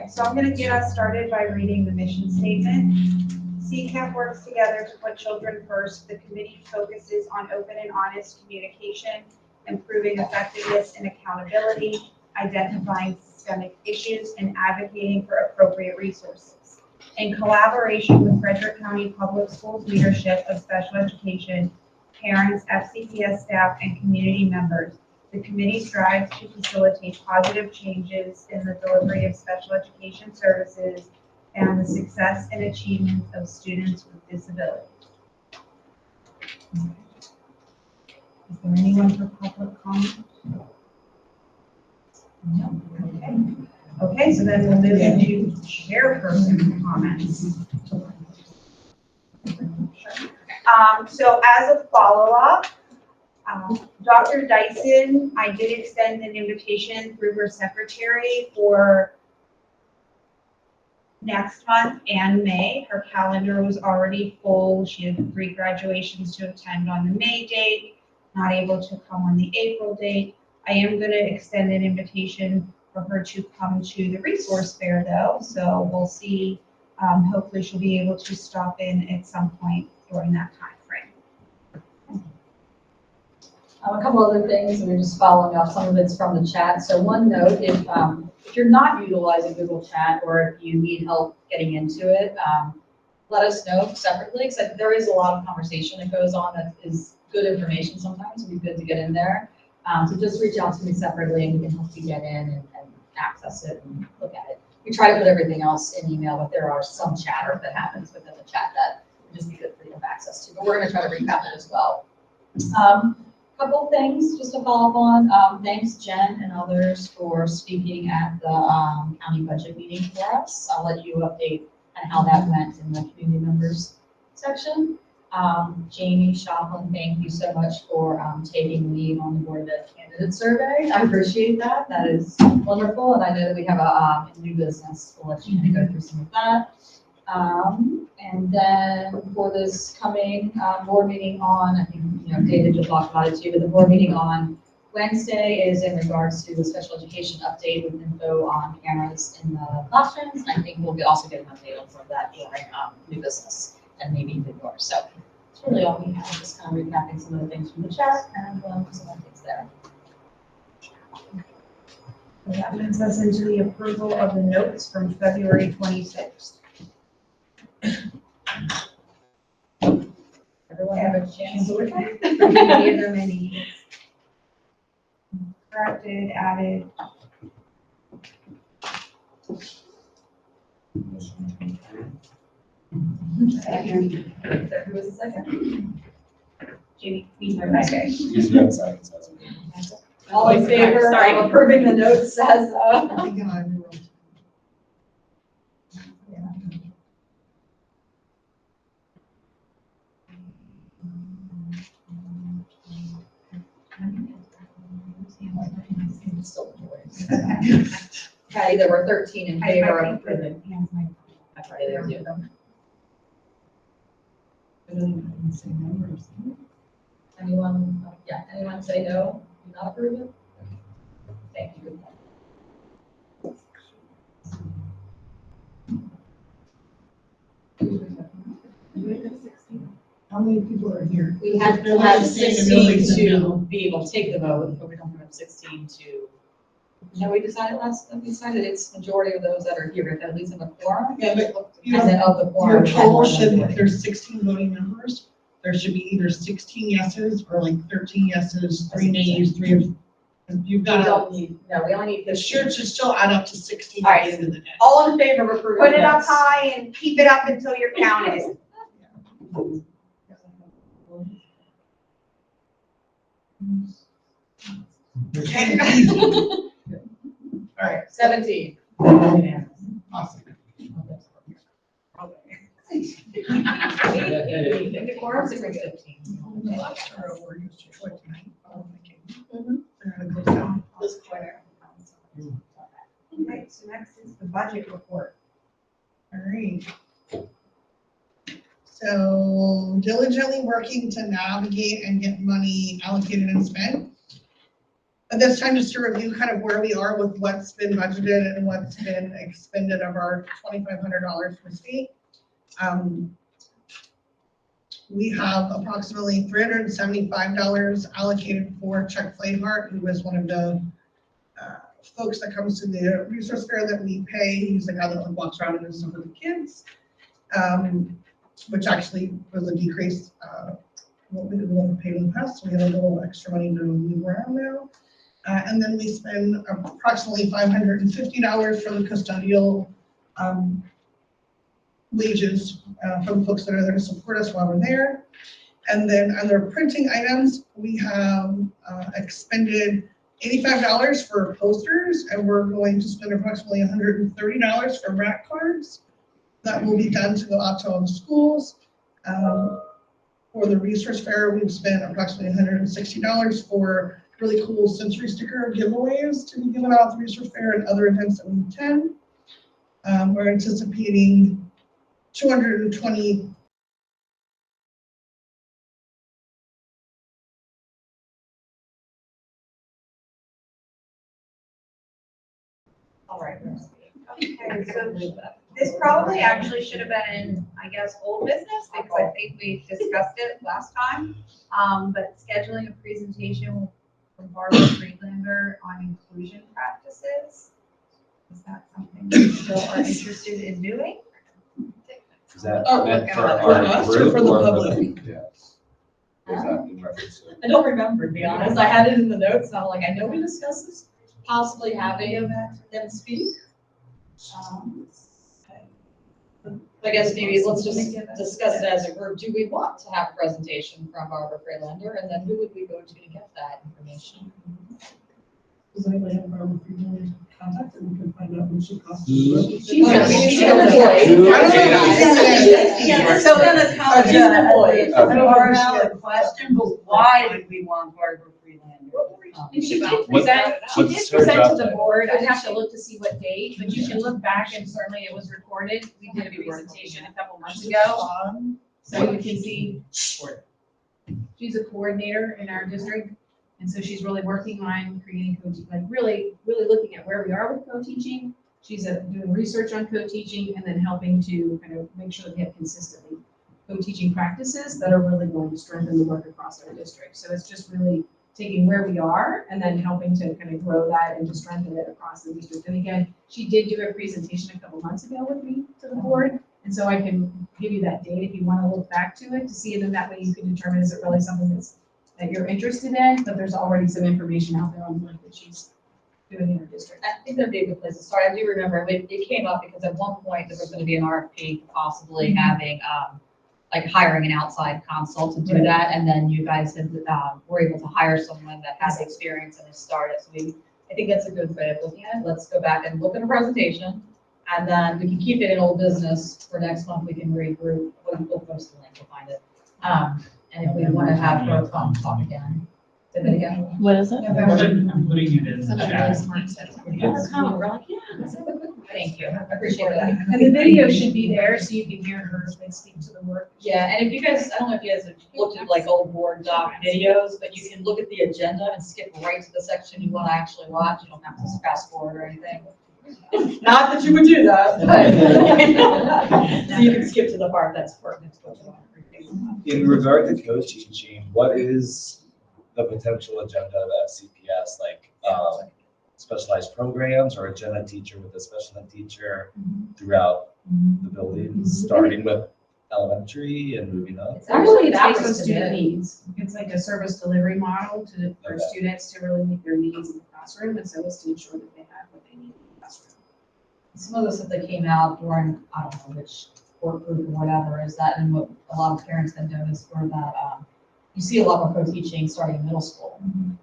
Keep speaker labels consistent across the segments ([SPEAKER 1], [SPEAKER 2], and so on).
[SPEAKER 1] Okay, so I'm gonna get us started by reading the mission statement. CCAP works together to put children first. The committee focuses on open and honest communication, improving effectiveness and accountability, identifying systemic issues, and advocating for appropriate resources. In collaboration with Frederick County Public Schools leadership of special education, parents, FCPS staff, and community members, the committee strives to facilitate positive changes in the delivery of special education services and the success and achievement of students with disabilities. Is there anyone for public comment? No. Okay. Okay, so then we'll move into chairperson comments. So as a follow-up, Dr. Dyson, I did extend an invitation through her secretary for next month and May. Her calendar was already full. She had 3 graduations to attend on the May date, not able to come on the April date. I am going to extend an invitation for her to come to the resource fair though, so we'll see. Hopefully she'll be able to stop in at some point during that time frame.
[SPEAKER 2] A couple other things, we're just following up, some of it's from the chat. So one note, if you're not utilizing Google Chat or if you need help getting into it, let us know separately, because there is a lot of conversation that goes on that is good information sometimes. It'd be good to get in there. So just reach out to me separately and we can help you get in and access it and look at it. We try to put everything else in email, but there are some chatter that happens within the chat that would just be good for you to have access to. But we're going to try to recap it as well. Couple things just to follow up on. Thanks Jen and others for speaking at the county budget meeting for us. I'll let you update on how that went in the community members section. Jamie Shoplin, thank you so much for taking lead on the Board of Ed candidate survey. I appreciate that. That is wonderful. And I know that we have a new business. We'll let you kind of go through some of that. And then for this coming board meeting on, I think, David just talked about it too, but the board meeting on Wednesday is in regards to the special education update with info on cameras in the classrooms. I think we'll also get an update on some of that during new business and maybe even more. So it's really all we have, just kind of recapping some of the things from the chat and some of the things there.
[SPEAKER 1] So that moves us into the approval of the notes from February 26th.
[SPEAKER 2] Everyone have a chance to look at
[SPEAKER 1] it? Corrected, added.
[SPEAKER 2] Second. Who was the second?
[SPEAKER 1] Jamie. Okay.
[SPEAKER 3] He's got seconds.
[SPEAKER 2] All in favor of approving the notes says, Patty, there were 13 in favor of approving. There we go. Anyone, anyone say no, do not approve it? Thank you.
[SPEAKER 4] How many people are here?
[SPEAKER 2] We had to have 16 to be able to take the vote, but we don't have 16 to. No, we decided it's majority of those that are here, at least in the quorum.
[SPEAKER 4] Yeah, but
[SPEAKER 2] And then of the quorum.
[SPEAKER 4] your total should, if there's 16 voting members, there should be either 16 yeses or like 13 yeses, 3 nays, 3 of, you've
[SPEAKER 2] We
[SPEAKER 4] got,
[SPEAKER 2] don't need, no, we only need
[SPEAKER 4] the
[SPEAKER 2] 15.
[SPEAKER 4] shirt should still add up to 16
[SPEAKER 2] All
[SPEAKER 4] at
[SPEAKER 2] right.
[SPEAKER 4] the end of the day.
[SPEAKER 2] All in favor of approving
[SPEAKER 1] Put it up
[SPEAKER 2] this?
[SPEAKER 1] high and keep it up until you're counted.
[SPEAKER 4] All right,
[SPEAKER 2] 17.
[SPEAKER 4] awesome.
[SPEAKER 2] The quorum is 15.
[SPEAKER 4] This corner.
[SPEAKER 1] Okay, so next is the budget report.
[SPEAKER 4] All right. So diligently working to navigate and get money allocated and spent. At this time, just to review kind of where we are with what's been budgeted and what's been expended of our $2,500 for state. We have approximately $375 allocated for Chuck Flayhart, who was one of the folks that comes to the resource fair that we pay. He's the guy that walks around and does stuff with the kids, which actually was a decrease what we didn't pay in the past. So we have a little extra money to move around now. And then we spend approximately $550 for the custodial wages for the folks that are there to support us while we're there. And then under printing items, we have expended $85 for posters, and we're going to spend approximately $130 for rack cards. That will be done to go out to all the schools. For the resource fair, we've spent approximately $160 for really cool sensory sticker giveaways to be given out at the resource fair and other events that we attend. We're anticipating 220.
[SPEAKER 2] All right.
[SPEAKER 1] Okay, so this probably actually should have been, I guess, old business, because I think we discussed it last time. But scheduling a presentation from Barbara Friedlander on inclusion practices. Is that something you still are interested in doing?
[SPEAKER 3] Is that
[SPEAKER 4] Oh,
[SPEAKER 3] meant for
[SPEAKER 4] for
[SPEAKER 3] our
[SPEAKER 4] us or
[SPEAKER 3] group
[SPEAKER 4] for the
[SPEAKER 3] or
[SPEAKER 4] public?
[SPEAKER 3] Yes. Is that in reference to?
[SPEAKER 2] I don't remember, to be honest. I had it in the notes, and I'm like, I know we discussed this, possibly having them speak. I guess maybe let's just discuss it as a group. Do we want to have a presentation from Barbara Friedlander, and then who would we go to get that information?
[SPEAKER 4] Does anybody have Barbara Friedlander's contact and we can find out when she costs?
[SPEAKER 2] She's
[SPEAKER 3] an
[SPEAKER 2] employee.
[SPEAKER 4] I don't know.
[SPEAKER 5] Yeah, so gonna come
[SPEAKER 2] She's an employee.
[SPEAKER 5] to a valid question, but why did we want Barbara Freelander?
[SPEAKER 6] She did
[SPEAKER 3] What-
[SPEAKER 6] present, she
[SPEAKER 3] what's
[SPEAKER 6] did
[SPEAKER 3] her
[SPEAKER 6] present
[SPEAKER 3] job
[SPEAKER 6] to the
[SPEAKER 3] title?
[SPEAKER 6] board, I'd have to look to see what date, but you can look back and certainly it was recorded. We did a presentation a couple months ago, so you can see. She's a coordinator in our district, and so she's really working on creating coaching, like really looking at where we are with co-teaching. She's doing research on co-teaching and then helping to kind of make sure that we have consistently co-teaching practices that are really going to strengthen the work across our district. So it's just really taking where we are and then helping to kind of grow that and to strengthen it across the district. And again, she did do a presentation a couple months ago with me to the board. And so I can give you that date if you want to look back to it to see it, and that way you can determine is it really something that you're interested in, but there's already some information out there on the work that she's doing in her district.
[SPEAKER 2] I think that'd be a good place to start. I do remember it came up because at one point there was going to be an RFP possibly having, like hiring an outside consult to do
[SPEAKER 6] Right.
[SPEAKER 2] that. And then you guys had, were able to hire someone that has experience and has started. So I think that's a good way of looking at it. Let's go back and look at a presentation. And then we can keep it in old business for next month. We can regroup. We'll post the link, we'll find it. And if we want to have her come talk again. Say that again.
[SPEAKER 7] What is it?
[SPEAKER 8] I'm putting it in the chat.
[SPEAKER 2] Thank you. I appreciate that.
[SPEAKER 6] And the video should be there so you can hear her like speak to the work.
[SPEAKER 2] Yeah, and if you guys, I don't know if you guys have looked at like old board doc videos, but you can look at the agenda and skip right to the section you want to actually watch. You don't have to fast forward or anything. Not that you would do that, but. So you can skip to the part that's pertinent to what you want to review.
[SPEAKER 3] In regard to co-teaching, what is the potential agenda of FCPS, like, specialized programs or a gen ed teacher with a special ed teacher throughout the building, starting with elementary and moving up?
[SPEAKER 2] It's
[SPEAKER 6] Actually, it's
[SPEAKER 2] backwards
[SPEAKER 6] based on
[SPEAKER 2] to
[SPEAKER 6] student
[SPEAKER 2] bid.
[SPEAKER 6] needs. It's like a service delivery model for
[SPEAKER 3] Okay.
[SPEAKER 6] students to really meet their needs in the classroom, and so it's to ensure that they have what they need in the classroom.
[SPEAKER 2] Some of this that they came out during, I don't know which work group or whatever, is that, and what a lot of parents have noticed were that, you see a lot more co-teaching starting in middle school.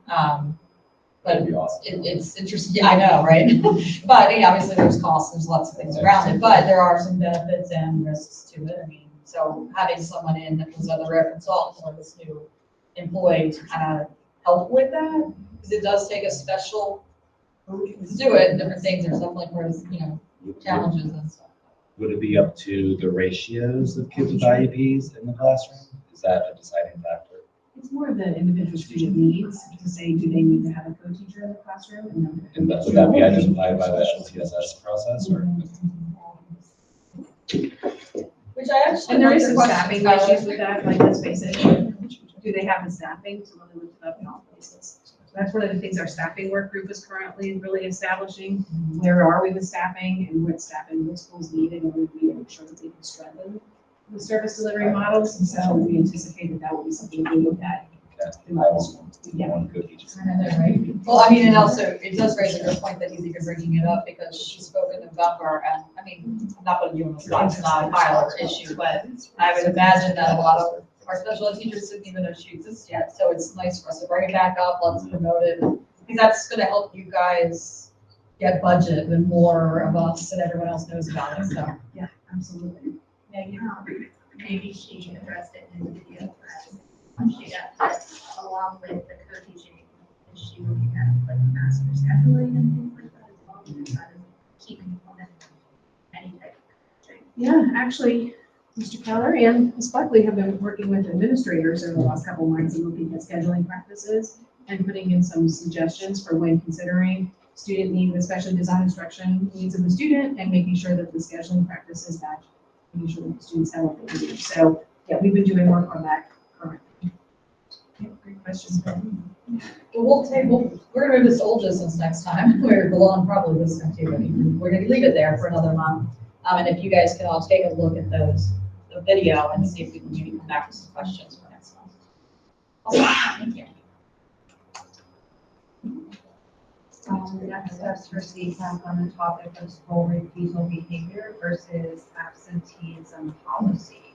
[SPEAKER 2] But
[SPEAKER 3] That'd be awesome.
[SPEAKER 2] it's interesting, yeah, I know, right? But yeah, obviously there's costs, there's lots of things around it, but there are some benefits and risks to it. I mean, so having someone in that was other consultant or this new employee to kind of help with that, because it does take a special group to do it and different things. There's definitely, challenges and stuff.
[SPEAKER 3] Would it be up to the ratios of kids with IEPs in the classroom? Is that a deciding factor?
[SPEAKER 6] It's more of the individual student needs to say, do they need to have a co-teacher in the classroom?
[SPEAKER 3] And that, would that be identified by the LTSS process or?
[SPEAKER 2] Which I actually.
[SPEAKER 6] And there is
[SPEAKER 2] like
[SPEAKER 6] some
[SPEAKER 2] the
[SPEAKER 6] staffing
[SPEAKER 2] question,
[SPEAKER 6] issues with that, like, let's face it, do they have the staffing to really lift it up in all places? So that's one of the things our staffing work group is currently really establishing. Where are we with staffing and what staffing what schools need in order to be able to ensure that they can strengthen the service delivery models, and so we anticipate that that will be something we look at.
[SPEAKER 3] One good teacher.
[SPEAKER 2] Well, I mean, and also, it does raise a good point that he's even bringing it up, because she's spoken to November, and, I mean, I'm not putting you on the spot, it's not a Tyler issue, but I would imagine that a lot of our special ed teachers didn't even know she exists yet, so it's nice for us to bring it back up, let's promote it, because that's gonna help you guys get budget when more of us and everyone else knows about it, so.
[SPEAKER 6] Yeah, absolutely.
[SPEAKER 7] Maybe she addressed it in the video she got this along with the co-teaching. Is she looking at like master scheduling and things like that as well? Because that is a key component of any type of coaching.
[SPEAKER 6] Yeah, actually, Mr. Keller and Ms. Buckley have been working with administrators over the last couple of months and looking at scheduling practices and putting in some suggestions for when considering student needs, especially design instruction needs of the student, and making sure that the scheduling practices match, making sure that the students have what they need. So, yeah, we've been doing work on that currently. Yeah, great questions.
[SPEAKER 2] We're gonna move this to old business next time, we're on probably this next year, but we're gonna leave it there for another month. And if you guys can all take a look at the video and see if we can maybe come back with some questions for next month. Awesome, thank you.
[SPEAKER 9] Next steps for CCAP on the topic of school refusal behavior versus absenteeism policy.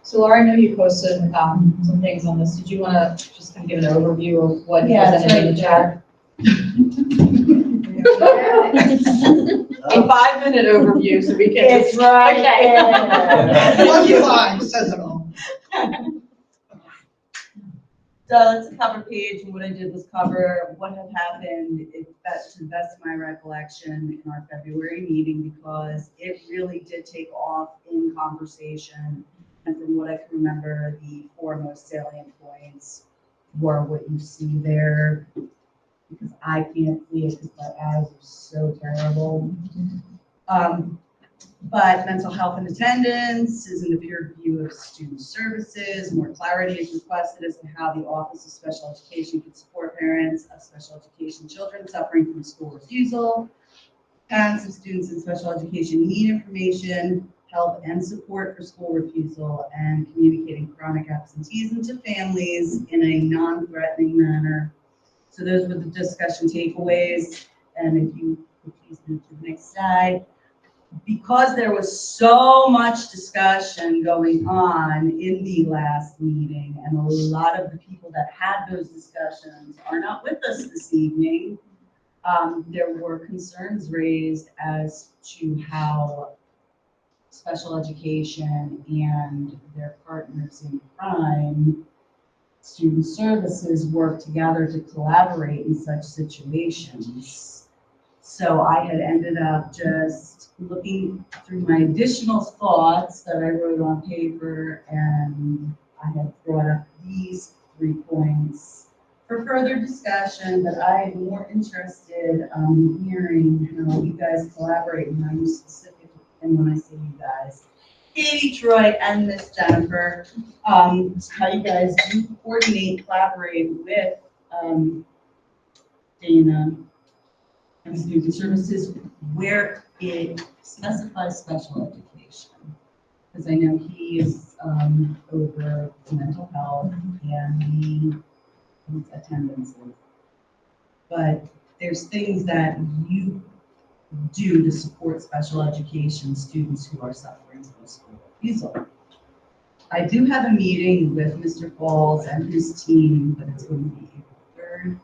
[SPEAKER 2] So Laura, I know you posted some things on this. Did you want to just kind of give an overview of what you presented in the chat? A 5-minute overview so we can.
[SPEAKER 5] It's right
[SPEAKER 2] Okay.
[SPEAKER 4] One slide says it all.
[SPEAKER 5] So it's a cover page, and what I did was cover what had happened, to the best of my recollection, in our February meeting, because it really did take off in conversation. And from what I can remember, the 4 most salient points were what you see there, because I can't see it because my eyes are so terrible. But mental health and attendance is in the peer review of student services. More clarity is requested as to how the Office of Special Education can support parents of special education children suffering from school refusal. Parents of students in special education need information, help, and support for school refusal, and communicating chronic absenteeism to families in a non-threatening manner. So those were the discussion takeaways. And if you could please move to the next slide. Because there was so much discussion going on in the last meeting, and a lot of the people that had those discussions are not with us this evening, there were concerns raised as to how special education and their partners in crime, student services, work together to collaborate in such situations. So I had ended up just looking through my additional thoughts that I wrote on paper, and I had brought up these 3 points for further discussion, but I am more interested in hearing how you guys collaborate, and how you specifically, and when I say you guys, Katie, Troy, and Miss Jennifer, how you guys do coordinate, collaborate with Dana and student services where it specifies special education. Because I know he is over mental health and the attendances. But there's things that you do to support special education students who are suffering from school refusal. I do have a meeting with Mr. Falls and his team, but it's going to be April 3rd.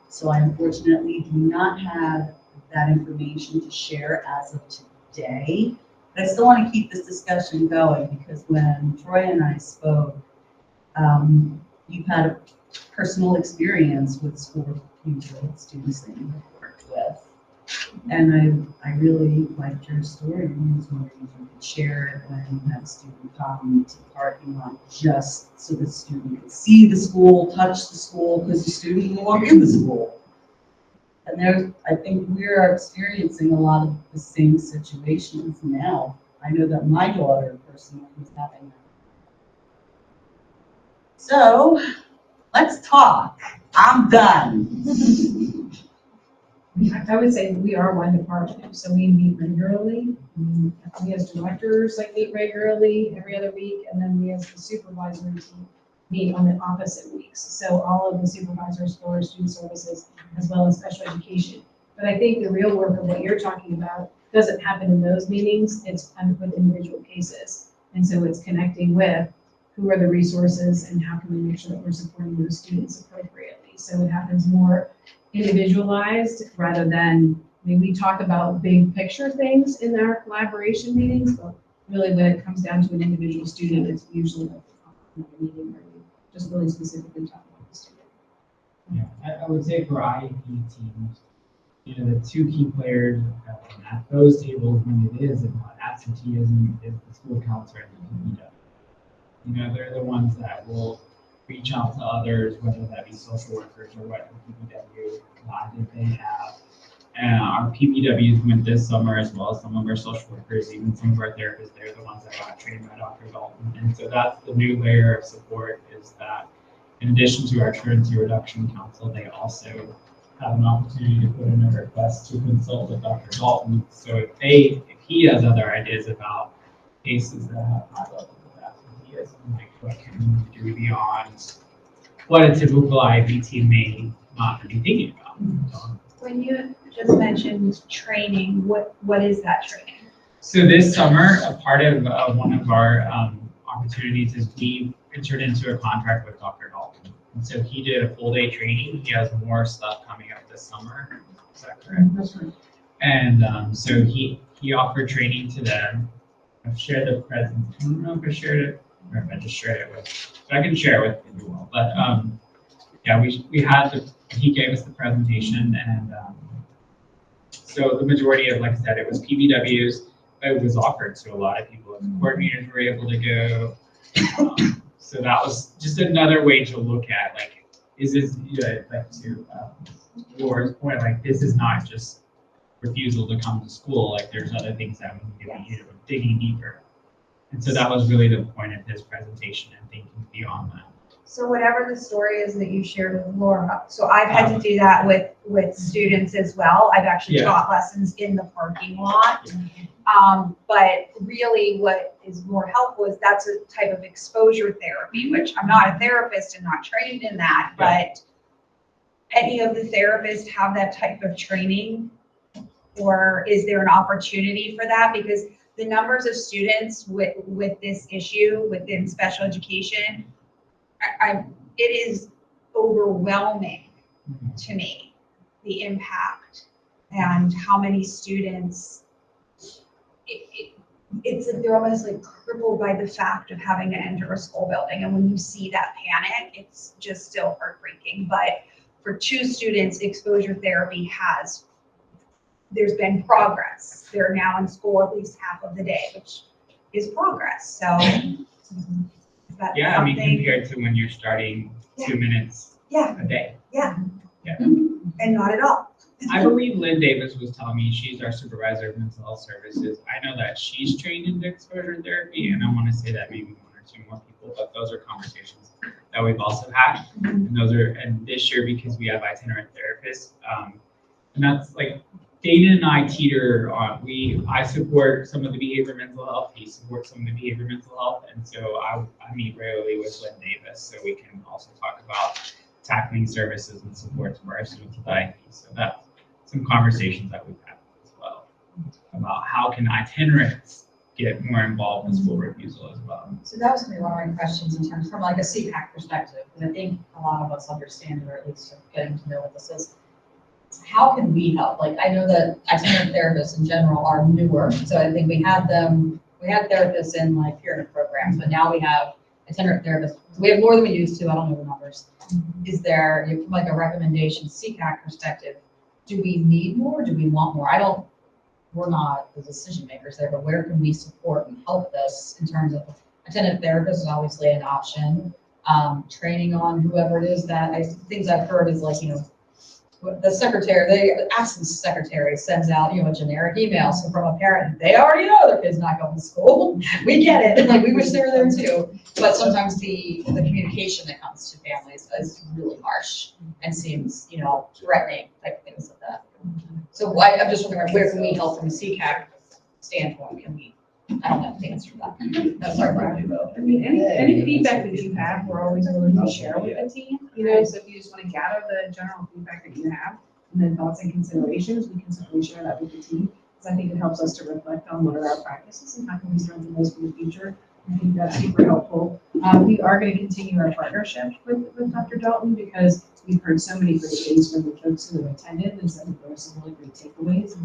[SPEAKER 5] So I unfortunately do not have that information to share as of today. But I still want to keep this discussion going, because when Troy and I spoke, you've had a personal experience with school refusal students that you have worked with. And I really liked your story, and I was wondering if you could share it when you had a student come to the parking lot, just so the student could see the school, touch the school, because the student can walk in the school. And I think we're experiencing a lot of the same situations now. I know that my daughter personally is having that. So, let's talk. I'm done.
[SPEAKER 6] I would say we are one department, so we meet regularly. We as directors, like, meet regularly every other week, and then we as the supervisory team meet on the opposite weeks. So all of the supervisors for student services as well as special education. But I think the real work of what you're talking about doesn't happen in those meetings, it's kind of with individual cases. And so it's connecting with who are the resources and how can we make sure that we're supporting those students appropriately. So it happens more individualized rather than, I mean, we talk about big picture things in our collaboration meetings, but really when it comes down to an individual student, it's usually a meeting where we just really specifically talk about the student.
[SPEAKER 8] Yeah, I would say for IEP teams, you know, the two key players at those tables when it is about absenteeism is the school counselor and the PPW. You know, they're the ones that will reach out to others, whether that be social workers or what PPW did they have. And our PPWs went this summer as well as some of our social workers, even some of our therapists, they're the ones that got trained by Dr. Dalton. And so that's the new layer of support, is that in addition to our truancy reduction council, they also have an opportunity to put in a request to consult with Dr. Dalton. So if he has other ideas about cases that have high levels of absenteeism, like what can we do beyond what a typical IEP team may not be thinking about.
[SPEAKER 1] When you just mentioned training, what is that training?
[SPEAKER 8] So this summer, a part of one of our opportunities is we entered into a contract with Dr. Dalton. And so he did a full day training. He has more stuff coming up this summer. Is that correct?
[SPEAKER 6] That's right.
[SPEAKER 8] And so he offered training to them. I've shared the present. I don't know if I shared it or if I just shared it with. So I can share it with you all. But yeah, he gave us the presentation, and so the majority of, like I said, it was PBWs. It was offered to a lot of people. Coordinators were able to go. So that was just another way to look at, like, is this, like, to Laura's point, like, this is not just refusal to come to school. Like, there's other things that we need to be digging deeper. And so that was really the point of his presentation and thinking beyond that.
[SPEAKER 1] So whatever the story is that you shared with Laura, so I've had to do that with students as well. I've actually taught lessons in the parking lot. But really what is more helpful is that's a type of exposure therapy, which I'm not a therapist and not trained in that, but any of the therapists have that type of training? Or is there an opportunity for that? Because the numbers of students with this issue within special education, it is overwhelming to me, the impact and how many students, it's like they're almost like crippled by the fact of having to enter a school building. And when you see that panic, it's just still heartbreaking. But for 2 students, exposure therapy there's been progress. They're now in school at least half of the day, which is progress. So
[SPEAKER 8] yeah, I mean, compared to when you're starting 2 minutes a day.
[SPEAKER 1] Yeah. And not at all.
[SPEAKER 8] I believe Lynn Davis was telling me, she's our supervisor of mental health services. I know that she's trained in exposure therapy, and I want to say that maybe 1 or 2 more people, but those are conversations that we've also had. And this year, because we have itinerant therapists, and that's like, Dana and I teeter on, I support some of the behavior mental health, he supports some of the behavior mental health, and so I meet regularly with Lynn Davis, so we can also talk about tackling services and supports for our students with IEP. So that's some conversations that we've had as well about how can itinerants get more involved in school refusal as well.
[SPEAKER 2] So that was gonna be one of my questions in terms from like a CPAC perspective, because I think a lot of us understand it, or at least are getting to know what this is. How can we help? Like, I know that itinerant therapists in general are newer, so I think we had therapists in like pyramid programs, but now we have itinerant therapists. We have more than we used to, I don't know the numbers. Is there, from like a recommendation CPAC perspective, do we need more? Do we want more? We're not the decision makers there, but where can we support and help this in terms of attendant therapist is obviously an option. Training on whoever it is things I've heard is like, the secretary, the absence secretary sends out, a generic email. So from a parent, they already know their kid's not going to school. We get it. Like, we wish they were there too. But sometimes the communication that comes to families is really harsh and seems, threatening, type things like that. So I'm just wondering, where can we help from a CCAC standpoint? I don't have the answer to that. That's our priority though.
[SPEAKER 6] I mean, any feedback that you have, we're always willing to share with the team, so if you just want to gather the general feedback that you have, and then thoughts and considerations, we can certainly share that with the team. Because I think it helps us to reflect on what are our practices and how can we strengthen those for the future. I think that's super helpful. We are going to continue our partnership with Dr. Dalton because we've heard so many great things from the folks who have attended and said that there were some really great takeaways. And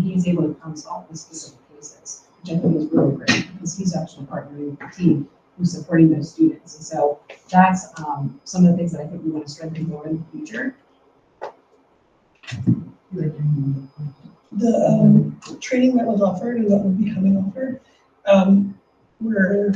[SPEAKER 6] he's able to consult with specific cases, which I think is really great because he's actually partnering with the team who's supporting those students. And so that's some of the things that I think we want to strengthen more in the future.
[SPEAKER 4] The training that was offered and that will be coming offered, were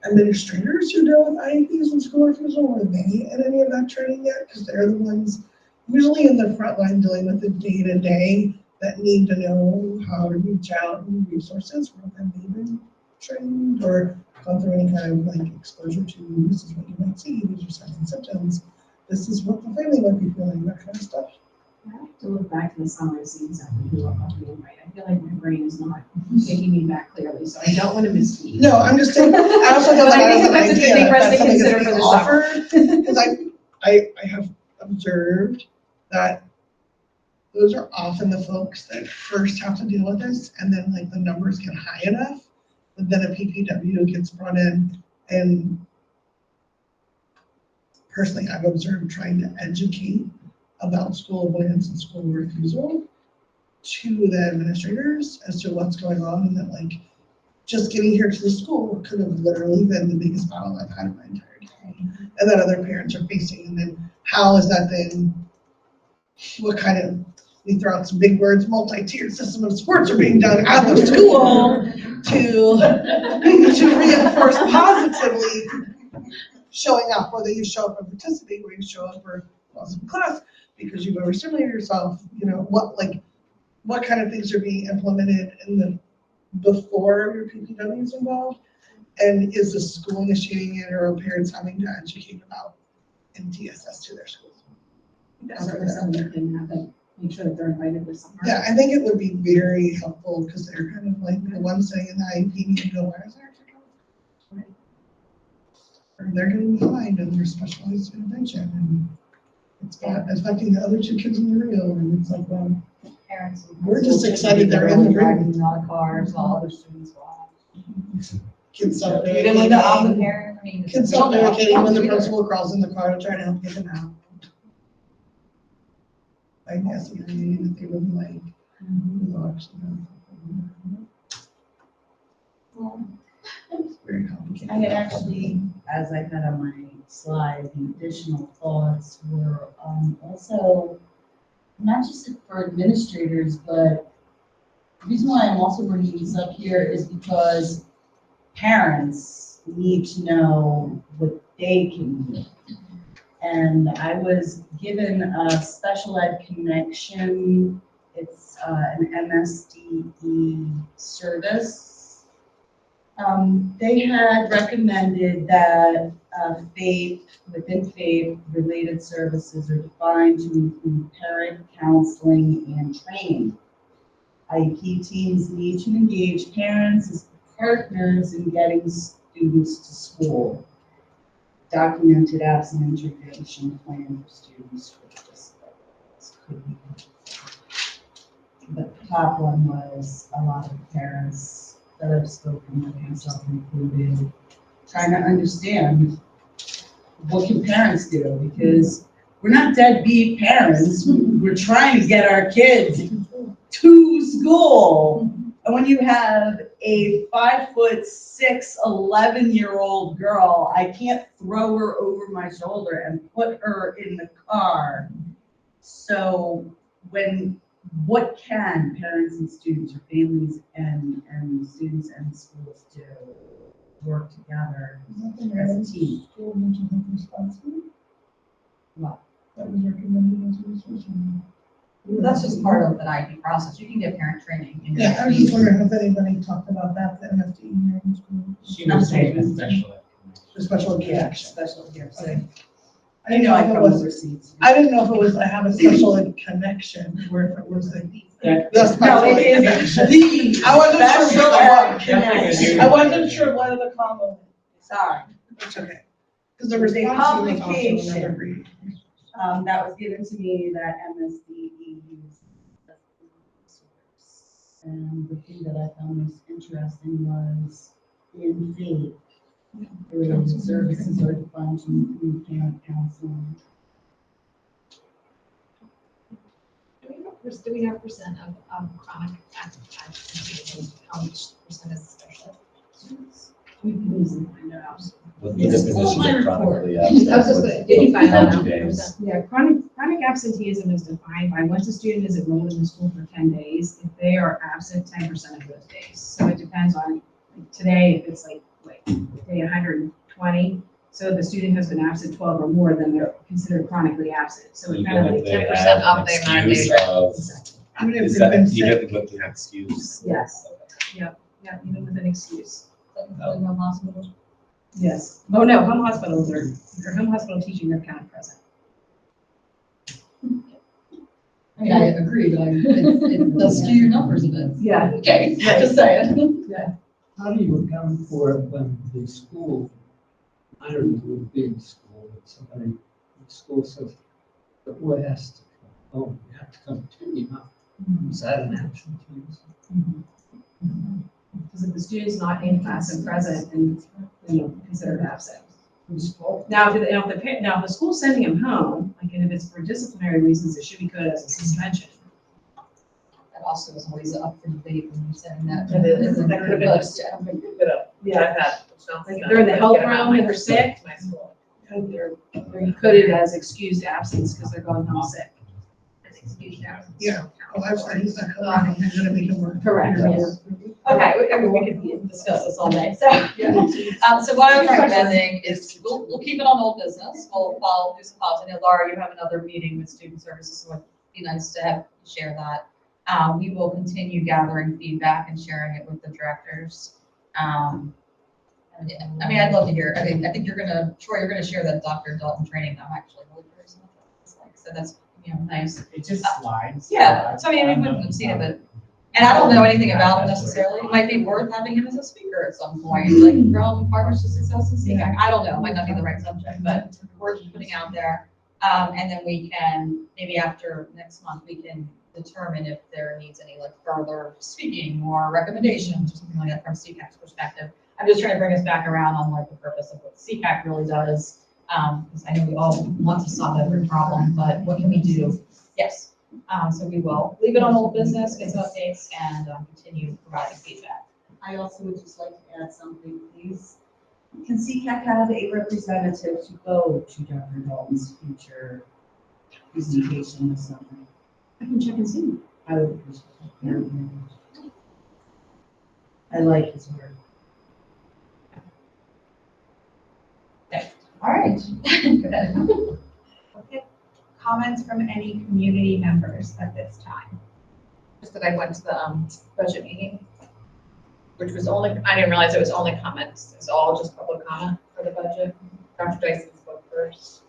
[SPEAKER 4] administrators who deal with IEPs and school refusal, were they in any of that training yet? Because they're the ones usually in the front line dealing with the day-to-day that need to know how to reach out and resources. Were they been trained or gone through any kind of like exposure to this is what you might see, these are signs and symptoms, this is what the family might be feeling, that kind of stuff?
[SPEAKER 6] I have to look back to the summer and see exactly who I'm talking right. I feel like my brain is not taking me back clearly, so I don't want to misspeak.
[SPEAKER 4] No, I'm just saying, I also feel like
[SPEAKER 6] I think
[SPEAKER 4] that's
[SPEAKER 6] that's a good thing for us to consider for the summer.
[SPEAKER 4] Because I have observed that those are often the folks that first have to deal with this, and then like the numbers get high enough, but then a PPW gets brought in. And personally, I've observed trying to educate about school avoidance and school refusal to the administrators as to what's going on, and that like just getting here to the school could have literally been the biggest battle I've had in my entire day, and that other parents are facing. And then how is that then, what kind of, we throw out some big words, multi-tiered system of supports are being done at the school to reinforce positively showing up, whether you show up and participate, or you show up for positive class because you've overstimulated yourself, what kind of things are being implemented in the before your PPW is involved, and is the school initiating it, or are parents having to educate about MTSS to their schools?
[SPEAKER 6] That's certainly something that can happen. Make sure that they're invited this summer.
[SPEAKER 4] Yeah, I think it would be very helpful because they're kind of like the ones saying in the IEP need to go, where is their coming? Or they're getting behind in their specialized intervention, and it's affecting the other two kids in the real, and it's like, well,
[SPEAKER 2] Parents.
[SPEAKER 4] we're just excited they're in the
[SPEAKER 2] driving
[SPEAKER 4] room.
[SPEAKER 2] a lot of cars while other students watch.
[SPEAKER 4] Kids self
[SPEAKER 2] Even when the parent,
[SPEAKER 4] Kids self-medicating when the principal crawls in the car to try to help get them out. I guess you need that they wouldn't like. It's very complicated.
[SPEAKER 10] I had actually, as I had on my slide, the additional thoughts were also not just for administrators, but the reason why I'm also bringing this up here is because parents need to know what they can do. And I was given a special ed connection. It's an MSDE service. They had recommended that within FAPE, related services are defined to include parent counseling and training. IEP teams need to engage parents as partners in getting students to school. Documented absent intervention plan for students with disabilities could be. But the top one was a lot of parents that I've spoken with, myself included, trying to understand what can parents do, because we're not deadbeat parents. We're trying to get our kids to school. And when you have a 5'6", 11-year-old girl, I can't throw her over my shoulder and put her in the car. So
[SPEAKER 5] what can parents and students or families and students and schools do to work together as a team?
[SPEAKER 4] School mental health responsibility.
[SPEAKER 5] What?
[SPEAKER 4] That was recommended as a resolution.
[SPEAKER 2] That's just part of an IEP process. You can get parent training in your
[SPEAKER 4] Yeah, I was just wondering if anybody talked about that, the MSD in school.
[SPEAKER 8] She was saying the special ed.
[SPEAKER 4] The special ed action.
[SPEAKER 5] Special here, so.
[SPEAKER 4] Okay.
[SPEAKER 5] I didn't know I come with receipts.
[SPEAKER 4] I didn't know if it was, I have a special ed connection, or if it was the.
[SPEAKER 8] That-
[SPEAKER 4] The special ed connection. I wasn't sure what it was. I wasn't sure what the combo.
[SPEAKER 5] Sorry.
[SPEAKER 4] It's okay. Because the response was also another read.
[SPEAKER 5] That was given to me that MSDE used.
[SPEAKER 10] And the thing that I found most interesting was in faith, related services are defined to include parent counseling.
[SPEAKER 9] Do we have percent of chronic absenteeism? How much percent is special students?
[SPEAKER 10] We can easily find out.
[SPEAKER 3] What the definition of chronically
[SPEAKER 9] I was just gonna, did you find that
[SPEAKER 3] How
[SPEAKER 9] out?
[SPEAKER 3] many days?
[SPEAKER 6] Yeah, chronic absenteeism is defined by once a student is enrolled in the school for 10 days, if they are absent 10% of those days. So it depends on, like, today, if it's like day 120, so if the student has been absent 12 or more, then they're considered chronically absent. So it kind
[SPEAKER 3] Even
[SPEAKER 6] of
[SPEAKER 3] if
[SPEAKER 6] like
[SPEAKER 3] they
[SPEAKER 9] 10%
[SPEAKER 3] have
[SPEAKER 9] of
[SPEAKER 3] an
[SPEAKER 9] the amount of
[SPEAKER 3] excuse
[SPEAKER 9] days.
[SPEAKER 3] of,
[SPEAKER 4] Even if
[SPEAKER 3] is
[SPEAKER 4] they've
[SPEAKER 3] that,
[SPEAKER 4] been
[SPEAKER 3] you have
[SPEAKER 4] sick.
[SPEAKER 3] to go through an excuse?
[SPEAKER 6] Yes. Yeah, even with an excuse.
[SPEAKER 2] Including home hospital.
[SPEAKER 6] Yes. Oh, no, home hospitals are, for home hospital teaching, they're counted present.
[SPEAKER 2] I mean, I agree, but it does skew your numbers a bit.
[SPEAKER 6] Yeah.
[SPEAKER 2] Okay, just saying.
[SPEAKER 11] How do you account for it when the school, I don't know, a big school, but somebody, the school says, the boy has to come home, you have to come to me, huh? Is that an absenteeism?
[SPEAKER 6] Because if the student's not in class and present, then you're considered absent.
[SPEAKER 11] Whose fault?
[SPEAKER 6] Now, if the school's sending him home, like, and if it's for disciplinary reasons, it should be coded as a suspension.
[SPEAKER 2] That also is always up for debate when you're saying that.
[SPEAKER 6] That is- that could have been
[SPEAKER 2] Post, yeah.
[SPEAKER 6] Yeah, I've had, like, they're in the health room and they're sick,
[SPEAKER 9] My school.
[SPEAKER 6] they're coded as excused absence because they're going home sick.
[SPEAKER 9] An excuse absence.
[SPEAKER 4] Yeah. Oh, I'm sorry, he's not coming, I'm gonna make him work.
[SPEAKER 6] Correct.
[SPEAKER 2] Okay, I mean, we could discuss this all day, so. So what I'm recommending is, we'll keep it on old business, we'll follow, do some policy. I know, Laura, you have another meeting with student services, so it'd be nice to have, share that. We will continue gathering feedback and sharing it with the directors. And, yeah, I mean, I'd love to hear, I think you're gonna, Troy, you're gonna share that Dr. Dalton training, that I'm actually really curious about what it's like, so that's, nice.
[SPEAKER 8] It just slides.
[SPEAKER 2] Yeah, so I mean, we wouldn't have seen it, but, and I don't know anything about him necessarily. It might be worth having him as a speaker at some point, like relevant partners to success in CCAC. I don't know, it might not be the right subject, but worth putting out there. And then we can, maybe after next month, we can determine if there needs any like further speaking or recommendations or something like that from CCAC's perspective. I'm just trying to bring us back around on like the purpose of what CCAC really does. Because I know we all want to solve every problem, but what can we do? Yes. So we will leave it on old business, get some updates, and continue providing feedback.
[SPEAKER 10] I also would just like to add something, please.
[SPEAKER 5] Can CCAC have a representative to go to Dr. Dalton's future presentation or something?
[SPEAKER 6] I can check and see.
[SPEAKER 5] I would appreciate that. I like his work.
[SPEAKER 2] All right.
[SPEAKER 1] Okay. Comments from any community members at this time?
[SPEAKER 6] Just that I went to the budget meeting, which was only, I didn't realize it was only comments. It's all just public comment for the budget. Dr. Dyson spoke first.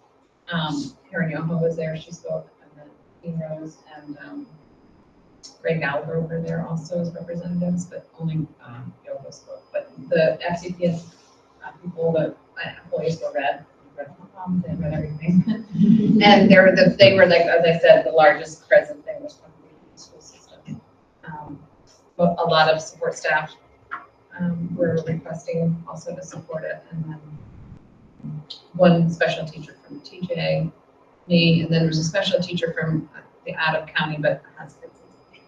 [SPEAKER 6] Karen Yoho was there, she spoke, and then Dean Rose and Greg Gallagher were there also as representatives, but only Yoho spoke. But the FCPS people, the employees were read. They read everything. And they were like, as I said, the largest present thing was probably the school system. But a lot of support staff were requesting also to support it. And then one special teacher from TJ, me, and then there was a special teacher from the out of county, but has kids in special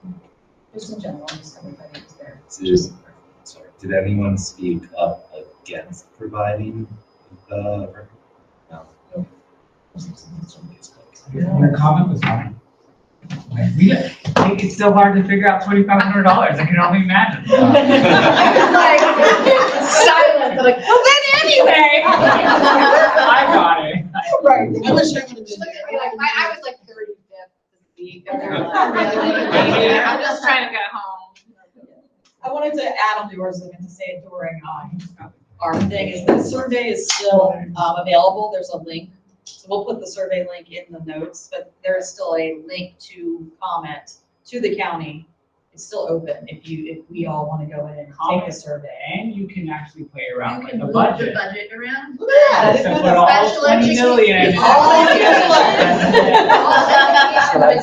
[SPEAKER 6] ed. So just in general, just everybody was there.
[SPEAKER 3] Sorry, did anyone speak up against providing the record? No.
[SPEAKER 8] Your comment was fine. It's so hard to figure out $2,500. I can only imagine.
[SPEAKER 2] Like, silent, they're like, well then anyway.
[SPEAKER 8] I got it.
[SPEAKER 2] Right.
[SPEAKER 4] I wish I would have been there.
[SPEAKER 6] I was like 35th this week. And they're like, really? I'm just trying to get home.
[SPEAKER 2] I wanted to add on to yours, I meant to say it during, our thing, is the survey is still, available, there's a link. So we'll put the survey link in the notes, but there is still a link to comment to the county. It's still open if we all want to go in and take a
[SPEAKER 8] Comment.
[SPEAKER 2] survey.
[SPEAKER 8] And you can actually play around
[SPEAKER 7] You
[SPEAKER 8] with
[SPEAKER 7] can
[SPEAKER 8] the
[SPEAKER 7] move
[SPEAKER 8] budget.
[SPEAKER 7] the budget around.
[SPEAKER 2] Yeah.
[SPEAKER 8] So put all
[SPEAKER 7] Special
[SPEAKER 8] 20
[SPEAKER 7] education.
[SPEAKER 8] million.
[SPEAKER 2] All
[SPEAKER 6] Like,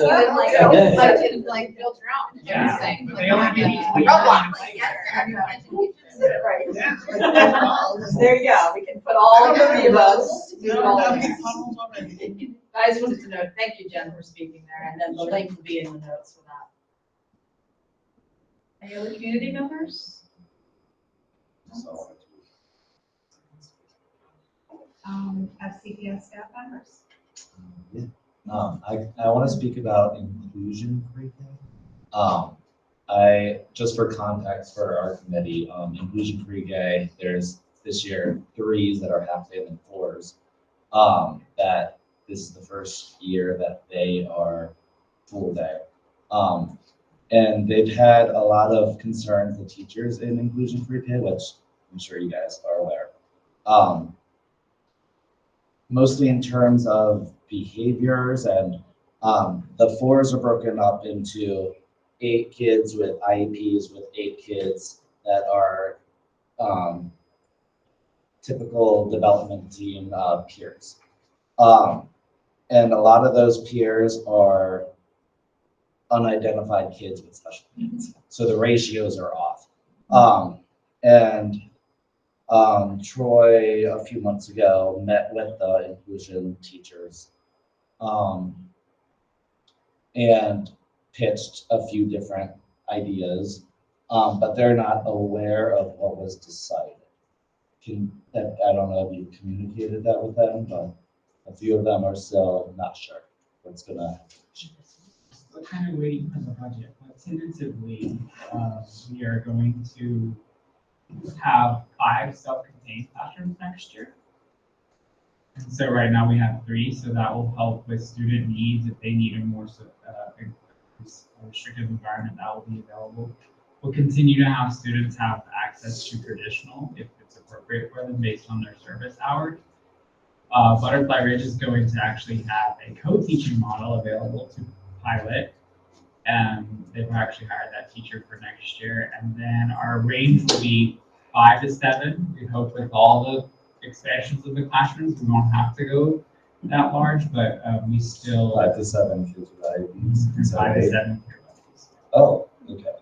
[SPEAKER 6] budget, like, build your own.
[SPEAKER 8] Yeah,
[SPEAKER 6] Thing.
[SPEAKER 8] but they only give you 20
[SPEAKER 6] Roblox.
[SPEAKER 8] million.
[SPEAKER 2] There you go, we can put all three of us.
[SPEAKER 4] We don't have any puddles already.
[SPEAKER 2] I just wanted to know, thank you, Jen, for speaking there, and then the link will be in the notes for that. Any other community members?
[SPEAKER 3] So,
[SPEAKER 1] FCPS staff members.
[SPEAKER 3] I want to speak about inclusion curriculum. Just for context for our committee, inclusion pre-K, there's this year 3s that are half day and 4s. That this is the first year that they are full day. And they've had a lot of concerns, the teachers in inclusion pre-K, which I'm sure you guys are aware. Mostly in terms of behaviors, and the 4s are broken up into 8 kids with IEPs with 8 kids that are typical development team peers. And a lot of those peers are unidentified kids with special needs. So the ratios are off. Troy, a few months ago, met with the inclusion teachers and pitched a few different ideas, but they're not aware of what was decided. I don't know if you communicated that with them, but a few of them are still not sure what's gonna happen.
[SPEAKER 8] We're kind of waiting for the budget, but tentatively, we are going to have 5 self-contained classrooms next year. And so right now we have 3, so that will help with student needs. If they need a more restrictive environment, that will be available. We'll continue to have students have access to traditional if it's appropriate for them based on their service hours. Butterfly Ridge is going to actually have a co-teaching model available to pilot. And they've actually hired that teacher for next year. And then our range will be 5 to 7. We hope with all the expansions of the classrooms, we won't have to go that large, but we still.
[SPEAKER 3] 5 to 7 kids with IEPs.
[SPEAKER 8] 5 to 7 peer levels.
[SPEAKER 3] Oh, okay.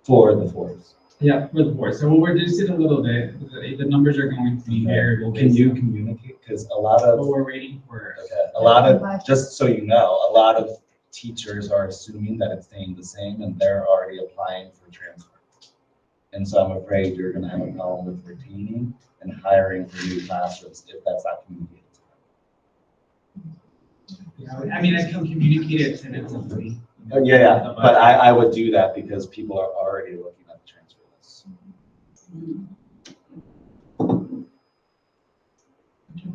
[SPEAKER 3] For the 4s.
[SPEAKER 8] Yeah, for the 4. So we'll reduce it a little bit. The numbers are going to be variable.
[SPEAKER 3] Can you communicate? Because a lot
[SPEAKER 8] But
[SPEAKER 3] of,
[SPEAKER 8] we're waiting for.
[SPEAKER 3] okay, a lot of, just so you know, a lot of teachers are assuming that it's staying the same and they're already applying for transfer. And so I'm afraid you're gonna have a problem with retaining and hiring for new classrooms if that's not communicated to them.
[SPEAKER 8] Yeah, I mean, I can communicate it tentatively.
[SPEAKER 3] Yeah, but I would do that because people are already looking at the transfer list.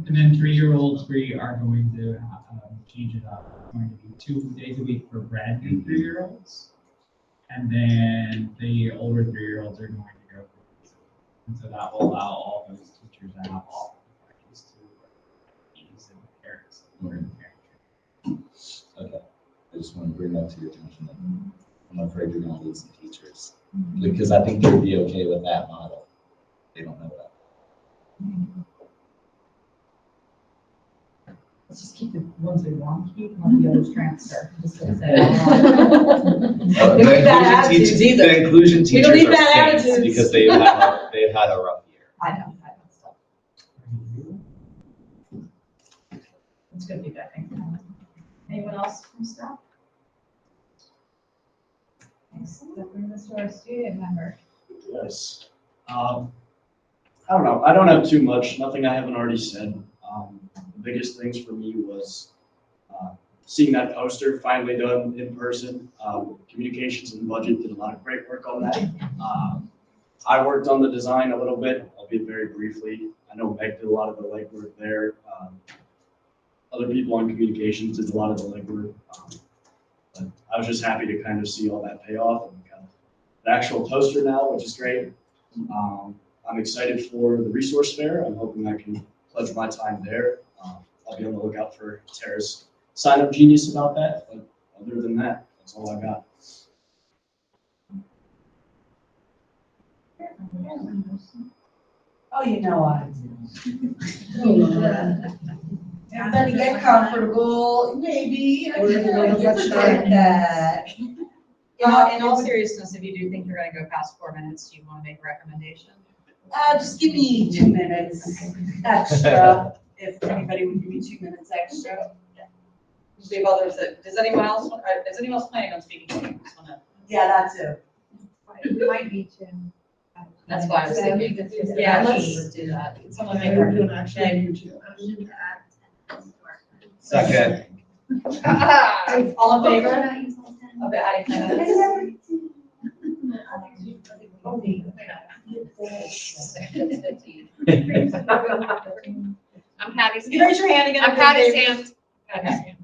[SPEAKER 8] And then 3-year-olds, we are going to change it up. It's going to be 2 days a week for brand new 3-year-olds. And then the older 3-year-olds are going to go for. And so that will allow all those teachers to have all the practice to ease and parents.
[SPEAKER 3] Okay, I just want to bring that to your attention. I'm afraid you're gonna lose some teachers because I think they'd be okay with that model. They don't know that.
[SPEAKER 2] Let's just keep the ones we want to keep, and let the others transfer. I'm just gonna say.
[SPEAKER 3] The
[SPEAKER 2] Don't need bad attitudes either.
[SPEAKER 3] The inclusion
[SPEAKER 2] We
[SPEAKER 3] teachers
[SPEAKER 2] don't need
[SPEAKER 3] are
[SPEAKER 2] bad
[SPEAKER 3] saints
[SPEAKER 2] attitudes.
[SPEAKER 3] because they've had a rough year.
[SPEAKER 2] I know. It's good feedback, thank you. Anyone else from staff?
[SPEAKER 9] Excellent. That brings us to our student member.
[SPEAKER 12] Yes. I don't know. I don't have too much, nothing I haven't already said. The biggest things for me was seeing that poster finally done in person. Communications and budget did a lot of great work on that. I worked on the design a little bit, albeit very briefly. I know Meg did a lot of the legwork there. Other people on communications did a lot of the legwork. But I was just happy to kind of see all that pay off and kind of the actual poster now, which is great. I'm excited for the resource fair. I'm hoping I can pledge my time there. I'll be on the lookout for Tara's sign up genius about that. But other than that, that's all I got.
[SPEAKER 5] Oh, you know I do. Everybody get comfortable, maybe. I
[SPEAKER 4] We're gonna go
[SPEAKER 5] can forget that.
[SPEAKER 2] In all seriousness, if you do think you're gonna go past 4 minutes, do you wanna make a recommendation?
[SPEAKER 5] Just give me 2 minutes extra, if anybody would give me 2 minutes extra.
[SPEAKER 2] We have others that, is anyone else planning on speaking? Just wanna-
[SPEAKER 5] Yeah, that too.
[SPEAKER 9] We might need to.
[SPEAKER 2] That's why I was thinking.
[SPEAKER 9] Yeah,
[SPEAKER 2] Yeah,
[SPEAKER 9] let's-
[SPEAKER 2] let's do that. Can someone
[SPEAKER 4] Okay,
[SPEAKER 2] make a
[SPEAKER 4] we're doing
[SPEAKER 2] recommendation?
[SPEAKER 4] action item 2.
[SPEAKER 7] Motion to add 10 to our.
[SPEAKER 3] Second.
[SPEAKER 2] All in favor
[SPEAKER 7] Not use all 10.
[SPEAKER 2] of adding 10 minutes?
[SPEAKER 6] I'm Patty's.
[SPEAKER 2] You raise your hand again.
[SPEAKER 6] I'm Patty's hand.
[SPEAKER 2] Okay.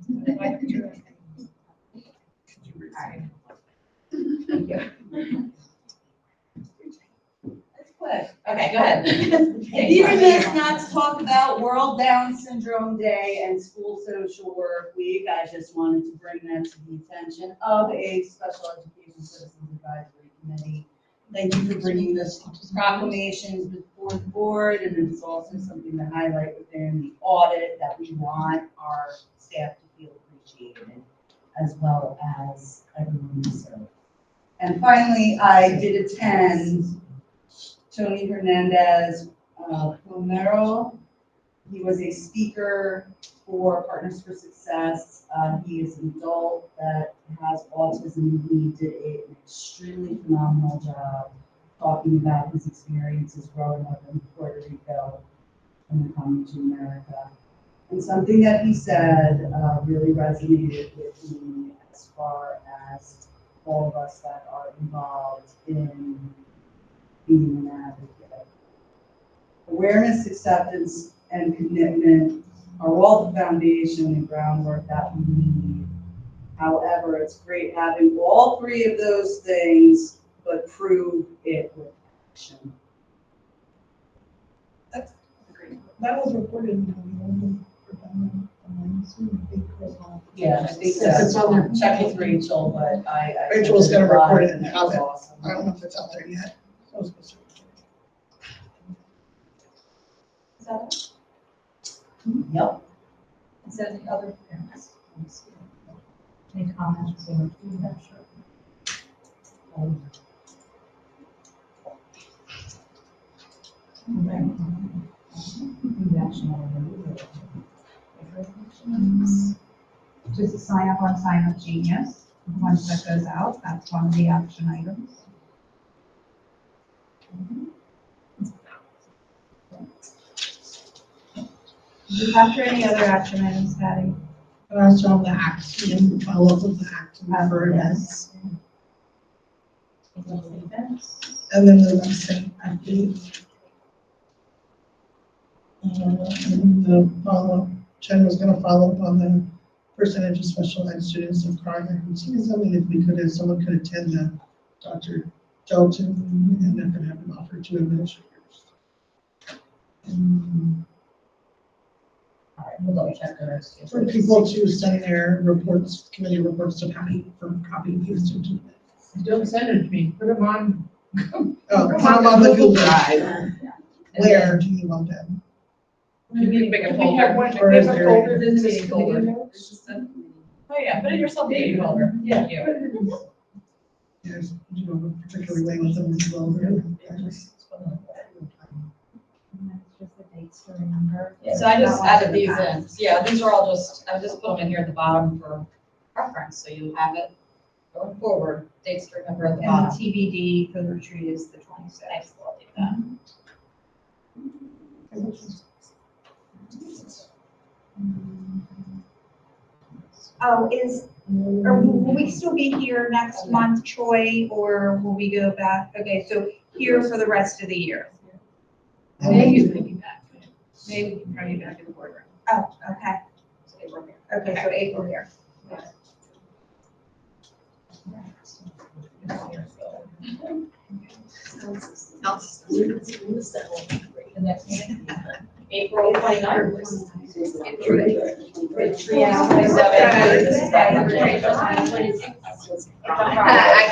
[SPEAKER 5] That's quick.
[SPEAKER 2] Okay, go ahead.
[SPEAKER 5] Even this not to talk about World Down Syndrome Day and School Social Work Week, I just wanted to bring that to the attention of a Special Education Citizens Advisory Committee. Thank you for bringing this proclamations before the board, and it's also something to highlight within the audit that we want our staff to feel appreciated, as well as everyone we serve. And finally, I did attend Tony Hernandez Plumero. He was a speaker for Partners for Success. He is an adult that has autism. He did an extremely phenomenal job talking about his experiences growing up in Puerto Rico and then coming to America. And something that he said really resonated with me as far as all of us that are involved in being an advocate. Awareness, acceptance, and commitment are all the foundation and groundwork that we need. However, it's great having all three of those things, but prove it with action.
[SPEAKER 4] That was reported in
[SPEAKER 5] Yeah, I think
[SPEAKER 4] It's on there.
[SPEAKER 5] check with Rachel, but I.
[SPEAKER 4] Rachel's gonna report it and
[SPEAKER 5] that
[SPEAKER 4] have
[SPEAKER 5] was
[SPEAKER 4] it.
[SPEAKER 5] awesome.
[SPEAKER 4] I don't know if it's out there yet. I was supposed to.
[SPEAKER 2] Is that it?
[SPEAKER 5] Yep.
[SPEAKER 2] Is there any other things?
[SPEAKER 9] Any comments or? Yeah, sure. Just sign up on Sign Up Genius. Once that goes out, that's one of the action items. Do you capture any other action items, Patty?
[SPEAKER 4] And I also have the act, and follow up with the act for events. And then the website update. And the follow-up, Jen was gonna follow up on the percentage of special ed students in Carter who see something, if we could, if someone could attend the Dr. Dalton, and then could have an offer to administrators.
[SPEAKER 2] All right, we'll double check the rest.
[SPEAKER 4] For people to send their reports, committee reports to Patty for copy and paste into it.
[SPEAKER 6] Don't send it to me, put them on.
[SPEAKER 4] Oh, put them on the Google Drive. Where do you want them?
[SPEAKER 6] You can make a
[SPEAKER 2] We have
[SPEAKER 6] folder.
[SPEAKER 2] one,
[SPEAKER 4] Or
[SPEAKER 2] we
[SPEAKER 4] is
[SPEAKER 2] have a
[SPEAKER 4] there-
[SPEAKER 2] folder, this is a
[SPEAKER 6] Meeting
[SPEAKER 2] folder. Oh, yeah, put it in your self-made folder.
[SPEAKER 6] Yeah.
[SPEAKER 4] Yes, you know, particularly way with them as well.
[SPEAKER 9] It's just the dates to remember.
[SPEAKER 2] So I just
[SPEAKER 9] That one's
[SPEAKER 2] added
[SPEAKER 9] in the
[SPEAKER 2] these
[SPEAKER 9] back.
[SPEAKER 2] in. Yeah, these are all just, I just put them in here at the bottom for reference, so you have it going forward. Dates to remember at the
[SPEAKER 9] And
[SPEAKER 2] bottom.
[SPEAKER 9] the TBD for the retreat is the 26th.
[SPEAKER 2] Thanks, I'll do that.
[SPEAKER 1] Oh, or will we still be here next month, Troy, or will we go back? Okay, so here for the rest of the year.
[SPEAKER 6] Maybe we can be back. Maybe we can probably be back in the boardroom.
[SPEAKER 1] Oh, okay.
[SPEAKER 6] So they work here.
[SPEAKER 1] Okay, so April here.
[SPEAKER 2] The next meeting, April 29th.
[SPEAKER 1] Yeah.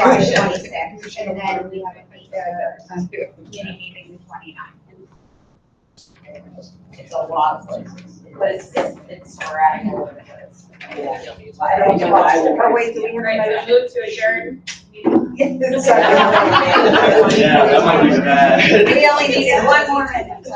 [SPEAKER 7] Actually, 26, and then we have a
[SPEAKER 1] Committee meeting the 29th.
[SPEAKER 2] It's a lot of places, but it's sporadic. a little bit, but it's-
[SPEAKER 1] Oh, wait, do we have
[SPEAKER 6] Right,
[SPEAKER 1] a
[SPEAKER 6] so move to adjourn.
[SPEAKER 12] Yeah, that might be bad.
[SPEAKER 1] We only needed one more minute.